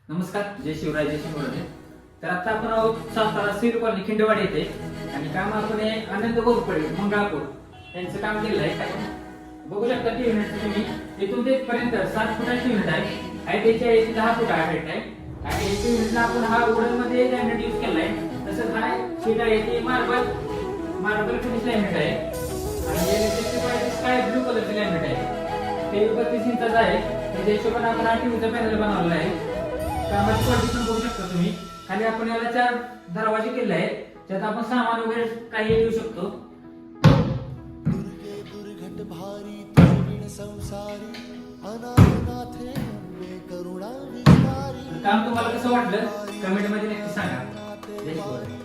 नमस्कार, जय शिवराय, जय शिवराय. तर आता आपण आहोत सातारा सिर कॉलनी खिंडवाडी येथे आणि काम आपण हे आनंद गोरपडे मंगळापूर यांचं काम केलेलं आहे. बघू शकता टी युनिट तुम्ही इथून ते पर्यंत 7 फुटाची युनिट आहे. हाईट याची 10 फूट हाईट आहे आणि एका युनिटला आपण हा वुडन मध्ये लॅमिनेट यूज केलाय. तसंच हा शीट आहे ती मार्बल फिनिश लॅमिनेट आहे आणि हे स्काय ब्लू कलरची लॅमिनेट आहे. ते 32 इंचाचा आहे. त्याच्या हिशोबाने आपण हा टीव्हीचा पॅनल बनवलेला आहे. कामाची क्वालिटी पण बघू शकता तुम्ही. खाली आपण याला 4 दरवाजे केले आहेत, त्यात आपण सामान वगैरे काही देऊ शकतो. काम तुम्हाला कसं वाटलं कमेंट मध्ये नक्की सांगा. जय शिवराय.